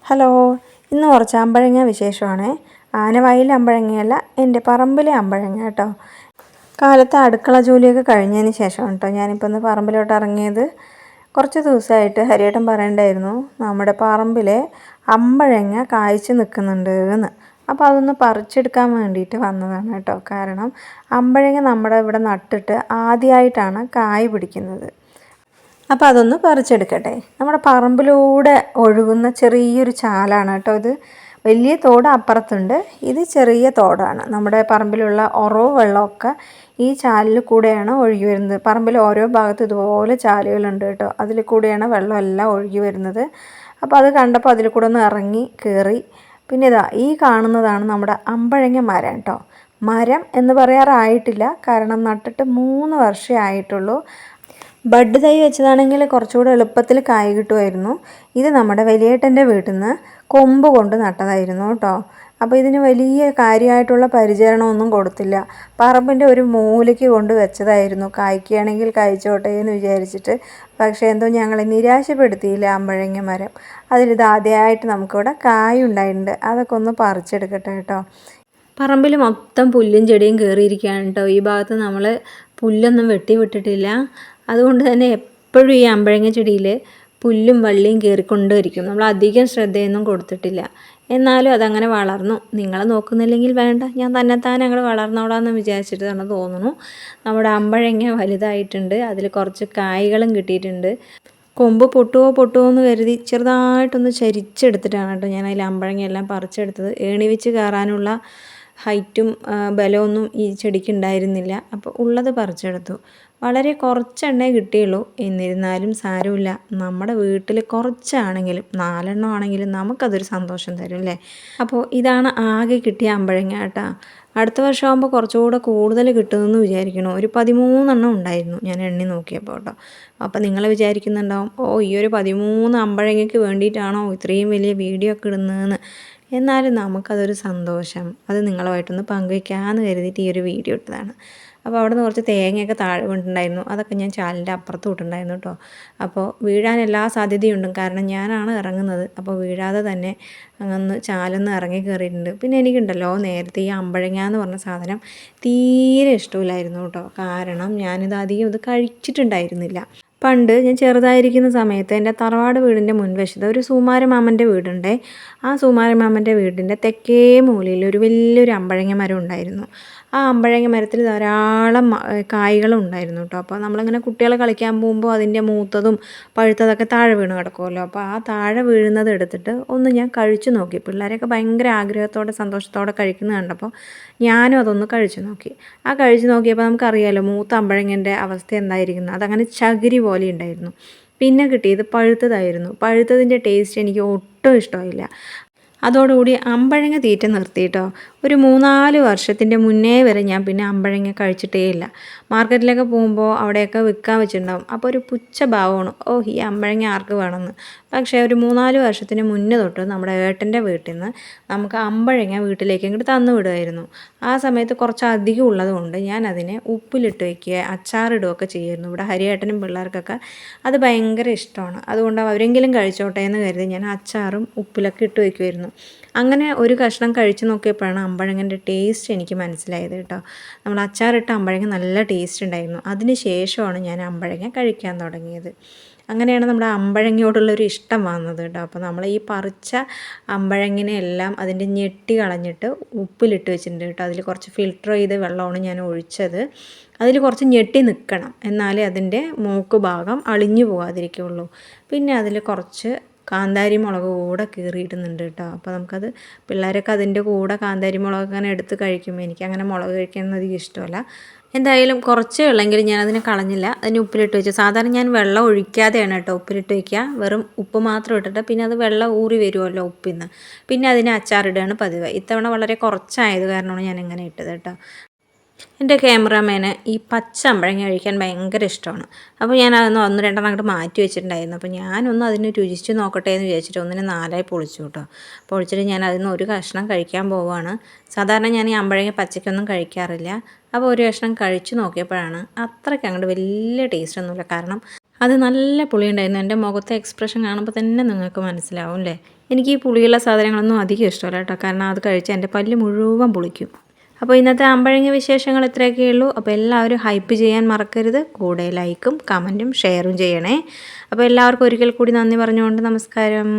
Hello, ഇന്ന് കുറച്ച് അമ്പഴങ്ങ വിശേഷമാണ്. ആനവായിലെ അമ്പഴങ്ങയല്ല, എൻ്റെ പറമ്പിലെ അമ്പഴങ്ങ കേട്ടോ. കാലത്ത് അടുക്കള ജോലിയൊക്കെ കഴിഞ്ഞതിന് ശേഷം കേട്ടോ ഞാനിപ്പോൾ ഒന്ന് പറമ്പിലോട്ട് ഇറങ്ങിയത്. കുറച്ച് ദിവസമായിട്ട് ഹരിയേട്ടൻ പറയണ്ടായിരുന്നു നമ്മുടെ പറമ്പിലെ അമ്പഴങ്ങ കായ്ച്ച് നിൽക്കുന്നുണ്ട് എന്ന്. അപ്പോൾ അതൊന്ന് പറിച്ചെടുക്കാൻ വേണ്ടിയിട്ട് വന്നതാണ് കേട്ടോ. കാരണം അമ്പഴങ്ങ നമ്മുടെ ഇവിടെ നട്ടിട്ട് ആദ്യമായിട്ടാണ് കായ് പിടിക്കുന്നത്. അപ്പോൾ അതൊന്ന് പറിച്ചെടുക്കട്ടെ. നമ്മുടെ പറമ്പിലൂടെ ഒഴുകുന്ന ചെറിയൊരു ചാലാണ് കേട്ടോ ഇത്. വലിയ തോട് അപ്പുറത്തുണ്ട്, ഇത് ചെറിയ തോടാണ്. നമ്മുടെ പറമ്പിലുള്ള ഉറവ് വെള്ളമൊക്കെ ഈ ചാലിൽ കൂടെയാണ് ഒഴുകി വരുന്നത്. പറമ്പിൽ ഓരോ ഭാഗത്ത് ഇതുപോലെ ചാലുകളുണ്ട് കേട്ടോ, അതിൽ കൂടെയാണ് വെള്ളമെല്ലാം ഒഴുകി വരുന്നത്. അപ്പോൾ അത് കണ്ടപ്പോൾ അതിൽ കൂടെ ഒന്ന് ഇറങ്ങി കയറി. പിന്നെ ഇതാ ഈ കാണുന്നതാണ് നമ്മുടെ അമ്പഴങ്ങ മരം കേട്ടോ. മരം എന്ന് പറയാറായിട്ടില്ല, കാരണം നട്ടിട്ട് 3 വർഷമേ ആയിട്ടുള്ളൂ. ബഡ് തൈ വെച്ചതാണെങ്കിൽ കുറച്ചുകൂടെ എളുപ്പത്തിൽ കായ് കിട്ടുമായിരുന്നു. ഇത് നമ്മുടെ വലിയേട്ടൻ്റെ വീട്ടിൽ നിന്ന് കൊമ്പ് കൊണ്ട് നട്ടതായിരുന്നു കേട്ടോ. അപ്പോൾ ഇതിന് വലിയ കാര്യമായിട്ടുള്ള പരിചരണമൊന്നും കൊടുത്തില്ല. പറമ്പിൻ്റെ ഒരു മൂലയ്ക്ക് കൊണ്ട് വെച്ചതായിരുന്നു, കായ്ക്കുകയാണെങ്കിൽ കായ്ച്ചോട്ടെ എന്ന് വിചാരിച്ചിട്ട്. പക്ഷേ എന്തോ ഞങ്ങളെ നിരാശപ്പെടുത്തിയില്ല അമ്പഴങ്ങ മരം. അതിലിത് ആദ്യമായിട്ട് നമുക്കിവിടെ കായ് ഉണ്ടായിട്ടുണ്ട്. അതൊക്കെ ഒന്ന് പറിച്ചെടുക്കട്ടെ കേട്ടോ. പറമ്പിൽ മൊത്തം പുല്ലും ചെടിയും കയറിയിരിക്കുകയാണ് കേട്ടോ. ഈ ഭാഗത്ത് നമ്മൾ പുല്ലൊന്നും വിട്ടിട്ടില്ല. അതുകൊണ്ട് തന്നെ എപ്പോഴും ഈ അമ്പഴങ്ങ ചെടിയിൽ പുല്ലും വള്ളിയും കയറിക്കൊണ്ടിരിക്കും. നമ്മൾ അധികം ശ്രദ്ധയൊന്നും കൊടുത്തിട്ടില്ല. എന്നാലും അതങ്ങനെ വളർന്നു. നിങ്ങൾ നോക്കുന്നില്ലെങ്കിൽ വേണ്ട, ഞാൻ തന്നെത്താൻ അങ്ങോട്ട് വളർന്നോളാമെന്ന് വിചാരിച്ചിട്ട് തന്നെ തോന്നുന്നു. നമ്മുടെ അമ്പഴങ്ങ വലുതായിട്ടുണ്ട്, അതിൽ കുറച്ച് കായ്കളും കിട്ടിയിട്ടുണ്ട്. കൊമ്പ് പൊട്ടുമോ എന്ന് കരുതി ചെറുതായിട്ടൊന്ന് ചരിച്ചെടുത്തിട്ടാണ് കേട്ടോ ഞാൻ അതിൽ അമ്പഴങ്ങയെല്ലാം പറിച്ചെടുത്തത്. ഏണി വെച്ച് കയറാനുള്ള ഹൈറ്റും ബലമൊന്നും ഈ ചെടിക്ക് ഉണ്ടായിരുന്നില്ല. അപ്പോൾ ഉള്ളത് പറിച്ചെടുത്തു. വളരെ കുറച്ചെണ്ണേ കിട്ടിയുള്ളൂ. എന്നിരുന്നാലും സാരമില്ല, നമ്മുടെ വീട്ടിൽ കുറച്ചാണെങ്കിലും 4 എണ്ണം ആണെങ്കിലും നമുക്കതൊരു സന്തോഷം തരും അല്ലേ. അപ്പോൾ ഇതാണ് ആകെ കിട്ടിയ അമ്പഴങ്ങ കേട്ടോ. അടുത്ത വർഷമാകുമ്പോൾ കുറച്ചുകൂടെ കൂടുതൽ കിട്ടുമെന്ന് വിചാരിക്കണം. ഒരു 13 എണ്ണം ഉണ്ടായിരുന്നു ഞാൻ എണ്ണി നോക്കിയപ്പോൾ കേട്ടോ. അപ്പോൾ നിങ്ങൾ വിചാരിക്കുന്നുണ്ടാവും, ഈ ഒരു 13 അമ്പഴങ്ങയ്ക്ക് വേണ്ടിയിട്ടാണോ ഇത്രയും വലിയ വീഡിയോ ഒക്കെ ഇടുന്നതെന്ന്. എന്നാലും നമുക്കതൊരു സന്തോഷം, അത് നിങ്ങളുമായിട്ടൊന്ന് പങ്കുവയ്ക്കാമെന്ന് കരുതിയിട്ട് ഈ ഒരു വീഡിയോ ഇട്ടതാണ്. അപ്പോൾ അവിടെ നിന്ന് കുറച്ച് തേങ്ങയൊക്കെ താഴെ വീണിട്ടുണ്ടായിരുന്നു, അതൊക്കെ ഞാൻ ചാലിൻ്റെ അപ്പുറത്ത് വിട്ടിട്ടുണ്ടായിരുന്നു കേട്ടോ. അപ്പോൾ വീഴാൻ എല്ലാ സാധ്യതയുണ്ടും, കാരണം ഞാനാണ് ഇറങ്ങുന്നത്. അപ്പോൾ വീഴാതെ തന്നെ അങ്ങ് ചാലൊന്ന് ഇറങ്ങി കയറിയിട്ടുണ്ട്. പിന്നെ എനിക്കുണ്ടല്ലോ നേരത്തെ ഈ അമ്പഴങ്ങ എന്ന് പറഞ്ഞ സാധനം തീരെ ഇഷ്ടമില്ലായിരുന്നു കേട്ടോ. കാരണം ഞാനിത് അധികം ഇത് കഴിച്ചിട്ടുണ്ടായിരുന്നില്ല. പണ്ട് ഞാൻ ചെറുതായിരിക്കുന്ന സമയത്ത് എൻ്റെ തറവാട് വീടിൻ്റെ മുൻവശത്ത് ഒരു സുമാരമാമൻ്റെ വീടുണ്ടേ. ആ സുമാരമാമൻ്റെ വീടിൻ്റെ തെക്കേ മൂലയിൽ ഒരു വലിയൊരു അമ്പഴങ്ങ മരം ഉണ്ടായിരുന്നു. ആ അമ്പഴങ്ങ മരത്തിൽ ധാരാളം കായ്കളും ഉണ്ടായിരുന്നു കേട്ടോ. അപ്പോൾ നമ്മളിങ്ങനെ കുട്ടികൾ കളിക്കാൻ പോകുമ്പോൾ അതിൻ്റെ മൂത്തതും പഴുത്തതൊക്കെ താഴെ വീണ് കിടക്കുമല്ലോ. അപ്പോൾ ആ താഴെ വീഴുന്നത് എടുത്തിട്ട് ഒന്ന് ഞാൻ കഴിച്ചു നോക്കി. പിള്ളേരൊക്കെ ഭയങ്കര ആഗ്രഹത്തോടെ സന്തോഷത്തോടെ കഴിക്കുന്നത് കണ്ടപ്പോൾ ഞാനും അതൊന്ന് കഴിച്ചു നോക്കി. ആ കഴിച്ചു നോക്കിയപ്പോൾ നമുക്കറിയാമല്ലോ മൂത്ത അമ്പഴങ്ങൻ്റെ അവസ്ഥ എന്തായിരിക്കുന്നു. അതങ്ങനെ ചകിരി പോലെ ഉണ്ടായിരുന്നു. പിന്നെ കിട്ടിയത് പഴുത്തതായിരുന്നു. പഴുത്തതിൻ്റെ ടേസ്റ്റ് എനിക്ക് ഒട്ടും ഇഷ്ടമായില്ല. അതോടുകൂടി അമ്പഴങ്ങ തീറ്റ നിർത്തി കേട്ടോ. ഒരു 3-4 വർഷത്തിൻ്റെ മുന്നേ വരെ ഞാൻ പിന്നെ അമ്പഴങ്ങ കഴിച്ചിട്ടേ ഇല്ല. മാർക്കറ്റിലൊക്കെ പോകുമ്പോൾ അവിടെയൊക്കെ വിൽക്കാൻ വെച്ചിട്ടുണ്ടാവും. അപ്പോൾ ഒരു പുച്ഛഭാവമാണ്, ഈ അമ്പഴങ്ങ ആർക്ക് വേണമെന്ന്. പക്ഷേ ഒരു 3-4 വർഷത്തിന് മുന്നേ തൊട്ട് നമ്മുടെ ഏട്ടൻ്റെ വീട്ടിൽ നിന്ന് നമുക്ക് അമ്പഴങ്ങ വീട്ടിലേക്ക് ഇങ്ങോട്ട് തന്നു വിടുമായിരുന്നു. ആ സമയത്ത് കുറച്ച് അധികം ഉള്ളതുകൊണ്ട് ഞാൻ അതിനെ ഉപ്പിലിട്ട് വയ്ക്കുക, അച്ചാറിടുകയൊക്കെ ചെയ്യുമായിരുന്നു. ഇവിടെ ഹരിയേട്ടനും പിള്ളേർക്കൊക്കെ അത് ഭയങ്കര ഇഷ്ടമാണ്. അതുകൊണ്ട് അവരെങ്കിലും കഴിച്ചോട്ടെ എന്ന് കരുതി ഞാൻ അച്ചാറും ഉപ്പിലൊക്കെ ഇട്ട് വയ്ക്കുമായിരുന്നു. അങ്ങനെ ഒരു കഷ്ണം കഴിച്ച് നോക്കിയപ്പോഴാണ് അമ്പഴങ്ങൻ്റെ ടേസ്റ്റ് എനിക്ക് മനസ്സിലായത് കേട്ടോ. നമ്മൾ അച്ചാറിട്ട അമ്പഴങ്ങ നല്ല ടേസ്റ്റ് ഉണ്ടായിരുന്നു. അതിന് ശേഷമാണ് ഞാൻ അമ്പഴങ്ങ കഴിക്കാൻ തുടങ്ങിയത്. അങ്ങനെയാണ് നമ്മുടെ അമ്പഴങ്ങയോടുള്ളൊരു ഇഷ്ടം വന്നത് കേട്ടോ. അപ്പോൾ നമ്മൾ ഈ പറിച്ച അമ്പഴങ്ങനെയെല്ലാം അതിൻ്റെ ഞെട്ടി കളഞ്ഞിട്ട് ഉപ്പിലിട്ട് വെച്ചിട്ടുണ്ട് കേട്ടോ. അതിൽ കുറച്ച് ഫിൽറ്റർ ചെയ്ത വെള്ളമാണ് ഞാൻ ഒഴിച്ചത്. അതിൽ കുറച്ച് ഞെട്ടി നിൽക്കണം, എന്നാലേ അതിൻ്റെ മൂക്ക് ഭാഗം അളിഞ്ഞു പോകാതിരിക്കുകയുള്ളൂ. പിന്നെ അതിൽ കുറച്ച് കാന്താരി മുളക് കൂടെ കീറിയിടുന്നുണ്ട് കേട്ടോ. അപ്പോൾ നമുക്കത് പിള്ളേരൊക്കെ അതിൻ്റെ കൂടെ കാന്താരി മുളക് അങ്ങനെ എടുത്ത് കഴിക്കുമ്പോൾ എനിക്കങ്ങനെ മുളക് കഴിക്കാനൊന്നും അധികം ഇഷ്ടമല്ല. എന്തായാലും കുറച്ചേ ഉള്ളെങ്കിലും ഞാനതിനെ കളഞ്ഞില്ല, അതിന് ഉപ്പിലിട്ട് വെച്ചു. സാധാരണ ഞാൻ വെള്ളം ഒഴിക്കാതെയാണ് കേട്ടോ ഉപ്പിലിട്ട് വയ്ക്കുക. വെറും ഉപ്പ് മാത്രം ഇട്ടിട്ട് പിന്നെ അത് വെള്ളം ഊറി വരുമല്ലോ ഉപ്പിന്ന്. പിന്നെ അതിനെ അച്ചാറിടുകയാണ് പതിവ്. ഇത്തവണ വളരെ കുറച്ചായത് കാരണമാണ് ഞാൻ ഇങ്ങനെ ഇട്ടത് കേട്ടോ. എൻ്റെ ക്യാമറാമാന് ഈ പച്ച അമ്പഴങ്ങ കഴിക്കാൻ ഭയങ്കര ഇഷ്ടമാണ്. അപ്പോൾ ഞാൻ അതൊന്ന് 1-2 അങ്ങോട്ട് മാറ്റി വെച്ചിട്ടുണ്ടായിരുന്നു. അപ്പോൾ ഞാനൊന്ന് അതിന് രുചിച്ച് നോക്കട്ടെ എന്ന് വിചാരിച്ചിട്ട് 1-നെ 4ആയി പൊളിച്ചു കേട്ടോ. പൊളിച്ചിട്ട് ഞാൻ അതിൽ നിന്ന് ഒരു കഷ്ണം കഴിക്കാൻ പോവുകയാണ്. സാധാരണ ഞാൻ ഈ അമ്പഴങ്ങ പച്ചയ്ക്കൊന്നും കഴിക്കാറില്ല. അപ്പോൾ ഒരു കഷ്ണം കഴിച്ചു നോക്കിയപ്പോഴാണ് അത്രയ്ക്ക് അങ്ങോട്ട് വലിയ ടേസ്റ്റ് ഒന്നുമില്ല. കാരണം അത് നല്ല പുളിയുണ്ടായിരുന്നു. എൻ്റെ മുഖത്തെ എക്സ്പ്രഷൻ കാണുമ്പോൾ തന്നെ നിങ്ങൾക്ക് മനസ്സിലാവും അല്ലേ. എനിക്ക് ഈ പുളിയുള്ള സാധനങ്ങളൊന്നും അധികം ഇഷ്ടമല്ല കേട്ടോ, കാരണം അത് കഴിച്ചാൽ എൻ്റെ പല്ല് മുഴുവൻ പുളിക്കും. അപ്പോൾ ഇന്നത്തെ അമ്പഴങ്ങ വിശേഷങ്ങൾ ഇത്രയൊക്കെ ഉള്ളൂ. അപ്പോൾ എല്ലാവരും ഹൈപ്പ് ചെയ്യാൻ മറക്കരുത്. കൂടെ ലൈക്കും കമൻറ്റും ഷെയറും ചെയ്യണേ. അപ്പോൾ എല്ലാവർക്കും ഒരിക്കൽ കൂടി നന്ദി പറഞ്ഞുകൊണ്ട് നമസ്കാരം.